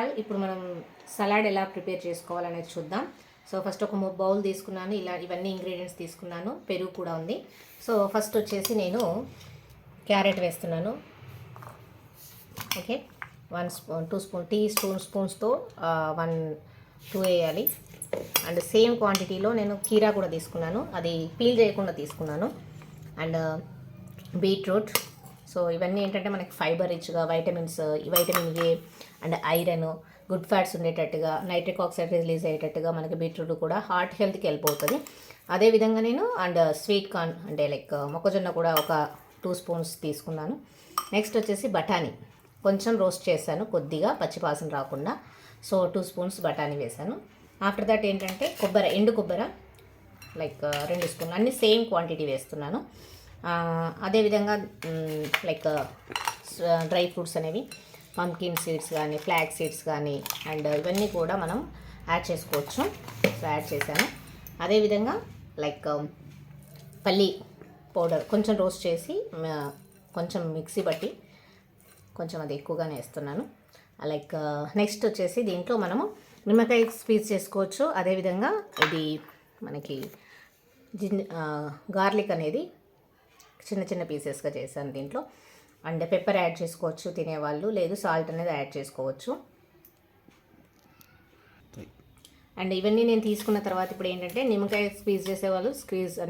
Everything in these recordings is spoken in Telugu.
ఛానల్. ఇప్పుడు మనం సలాడ్ ఎలా ప్రిపేర్ చేసుకోవాలనేది చూద్దాం. సో ఫస్ట్ ఒక బౌల్ తీసుకున్నాను, ఇలా ఇవన్నీ ఇంగ్రీడియంట్స్ తీసుకున్నాను, పెరుగు కూడా ఉంది. సో ఫస్ట్ వచ్చేసి నేను క్యారెట్ వేస్తున్నాను. ఓకే, 1 స్పూన్ 2 స్పూన్ టీ స్పూన్స్తో 2 వేయాలి. అండ్ సేమ్ క్వాంటిటీలో నేను కీరా కూడా తీసుకున్నాను, అది పీల్ చేయకుండా తీసుకున్నాను. And beetroot. సో ఇవన్నీ ఏంటంటే మనకి ఫైబర్ రిచ్గా vitamins, vitamin A and iron, good fats ఉండేటట్టుగా, నైట్రిక్ ఆక్సైడ్ రిలీజ్ అయ్యేటట్టుగా మనకి బీట్రూట్ కూడా హార్ట్ హెల్త్కి హెల్ప్ అవుతుంది. అదేవిధంగా నేను అండ్ స్వీట్ కార్న్ అంటే లైక్ మొక్కజొన్న కూడా ఒక 2 స్పూన్స్ తీసుకున్నాను. నెక్స్ట్ వచ్చేసి బఠానీ కొంచెం రోస్ట్ చేశాను, కొద్దిగా పచ్చిపాసన రాకుండా. సో 2 స్పూన్స్ బఠానీ వేశాను. ఆఫ్టర్ దట్ ఏంటంటే ఎండు కొబ్బరి లైక్ 2 స్పూన్లు, అన్నీ సేమ్ క్వాంటిటీ వేస్తున్నాను. అదేవిధంగా లైక్ డ్రై ఫ్రూట్స్ అనేవి పంకిన్ సీడ్స్ కానీ, ఫ్లాక్ సీడ్స్ కానీ, అండ్ ఇవన్నీ కూడా మనం యాడ్ చేసుకోవచ్చు. సో యాడ్ చేశాను. అదేవిధంగా లైక్ పల్లి పౌడర్ కొంచెం రోస్ట్ చేసి కొంచెం మిక్సీ బట్టి కొంచెం అది ఎక్కువగానే వేస్తున్నాను. లైక్ నెక్స్ట్ వచ్చేసి దీంట్లో మనము నిమ్మకాయ స్క్వీజ్ చేసుకోవచ్చు. అదేవిధంగా ఇది మనకి గార్లిక్ అనేది చిన్న చిన్న పీసెస్గా చేశాను దీంట్లో. అండ్ పెప్పర్ యాడ్ చేసుకోవచ్చు తినేవాళ్ళు, లేదు సాల్ట్ అనేది యాడ్ చేసుకోవచ్చు. అండ్ ఇవన్నీ నేను తీసుకున్న తర్వాత ఇప్పుడు ఏంటంటే నిమ్మకాయ స్క్వీజ్ చేసేవాళ్ళు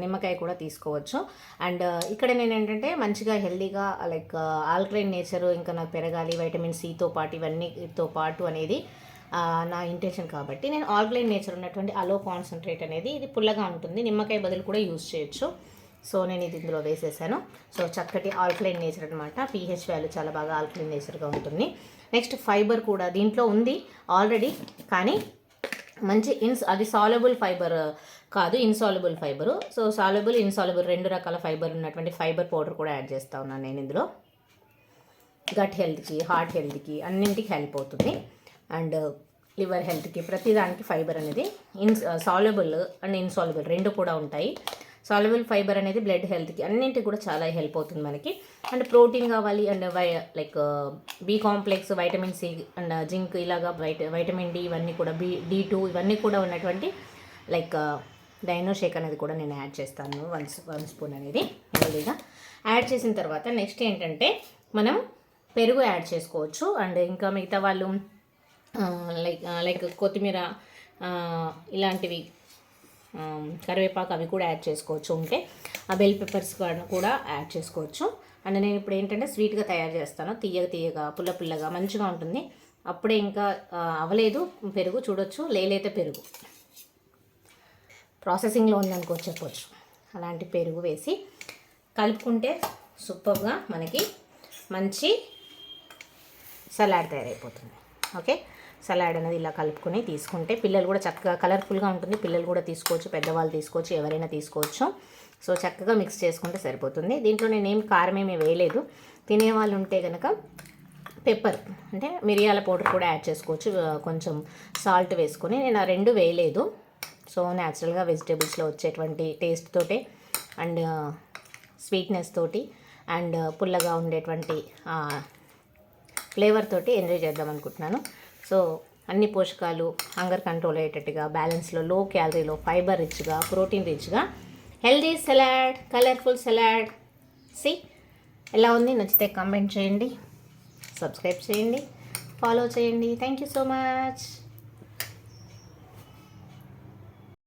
నిమ్మకాయ కూడా తీసుకోవచ్చు. అండ్ ఇక్కడ నేను ఏంటంటే మంచిగా హెల్దీగా లైక్ ఆల్కలైన్ నేచర్ ఇంకా నాకు పెరగాలి, వైటమిన్ సితో పాటు ఇవన్నీతో పాటు అనేది నా ఇంటెన్షన్ కాబట్టి నేను ఆల్కలైన్ నేచర్ ఉన్నటువంటి అలో కాన్సన్ట్రేట్ అనేది ఇది పుల్లగా ఉంటుంది, నిమ్మకాయ బదులు కూడా యూజ్ చేయొచ్చు. సో నేను ఇది ఇందులో వేసేసాను. సో చక్కటి ఆల్కలైన్ నేచర్ అనమాట, పీహెచ్ వాల్యూ చాలా బాగా ఆల్కలైన్ నేచర్గా ఉంటుంది. నెక్స్ట్ ఫైబర్ కూడా దీంట్లో ఉంది ఆల్రెడీ, కానీ మంచి అది సాల్యుబుల్ ఫైబర్ కాదు, insoluble fibre. So soluble, insoluble 2 రకాల ఫైబర్ ఉన్నటువంటి ఫైబర్ పౌడర్ కూడా యాడ్ చేస్తూ ఉన్నాను నేను ఇందులో. గట్ హెల్త్కి, హార్ట్ హెల్త్కి అన్నింటికి హెల్ప్ అవుతుంది. అండ్ లివర్ హెల్త్కి, ప్రతిదానికి ఫైబర్ అనేది సాల్యుబుల్ అండ్ ఇన్సాల్యుబుల్ 2 కూడా ఉంటాయి. సాల్యుబుల్ ఫైబర్ అనేది బ్లడ్ హెల్త్కి అన్నింటికి కూడా చాలా హెల్ప్ అవుతుంది మనకి. అండ్ ప్రోటీన్ కావాలి and like B complex, vitamin C and zinc, ఇలాగా వైటమిన్ డి, ఇవన్నీ కూడా D2 ఇవన్నీ కూడా ఉన్నటువంటి లైక్ డైనో షేక్ అనేది కూడా నేను యాడ్ చేస్తాను. 1 స్పూన్ అనేది హెల్దీగా యాడ్ చేసిన తర్వాత నెక్స్ట్ ఏంటంటే మనం పెరుగు యాడ్ చేసుకోవచ్చు. అండ్ ఇంకా మిగతా వాళ్ళు లైక్ కొత్తిమీర ఇలాంటివి, కరివేపాకు అవి కూడా యాడ్ చేసుకోవచ్చు ఉంటే. ఆ బెల్ పెప్పర్స్ కూడా యాడ్ చేసుకోవచ్చు. అండ్ నేను ఇప్పుడు ఏంటంటే స్వీట్గా తయారు చేస్తాను, తీయగా పుల్లగా మంచిగా ఉంటుంది. అప్పుడే ఇంకా అవ్వలేదు పెరుగు, చూడొచ్చు లేలైతే పెరుగు ప్రాసెసింగ్లో ఉందనుకో చెప్పొచ్చు. అలాంటి పెరుగు వేసి కలుపుకుంటే సూపర్గా మనకి మంచి సలాడ్ తయారైపోతుంది. ఓకే, సలాడ్ అనేది ఇలా కలుపుకొని తీసుకుంటే పిల్లలు కూడా చక్కగా కలర్ఫుల్గా ఉంటుంది, పిల్లలు కూడా తీసుకోవచ్చు, పెద్దవాళ్ళు తీసుకోవచ్చు, ఎవరైనా తీసుకోవచ్చు. సో చక్కగా మిక్స్ చేసుకుంటే సరిపోతుంది. దీంట్లో నేనేం కారం ఏమీ వేయలేదు. తినేవాళ్ళు ఉంటే కనుక పెప్పర్ అంటే మిరియాల పౌడర్ కూడా యాడ్ చేసుకోవచ్చు, కొంచెం సాల్ట్ వేసుకొని. నేను ఆ 2 వేయలేదు. సో న్యాచురల్గా వెజిటేబుల్స్లో వచ్చేటువంటి టేస్ట్ తోటే అండ్ స్వీట్నెస్ తోటి అండ్ పుల్లగా ఉండేటువంటి ఫ్లేవర్ తోటి ఎంజాయ్ చేద్దాం అనుకుంటున్నాను. సో అన్ని పోషకాలు హంగర్ కంట్రోల్ అయ్యేటట్టుగా, బ్యాలెన్స్లో, లో క్యాలరీలో, ఫైబర్ రిచ్గా, ప్రోటీన్ రిచ్గా హెల్దీ సలాడ్, కలర్ఫుల్ సలాడ్. ఎలా ఉంది? నచ్చితే కామెంట్ చేయండి, సబ్స్క్రైబ్ చేయండి, ఫాలో చేయండి. Thank you so much.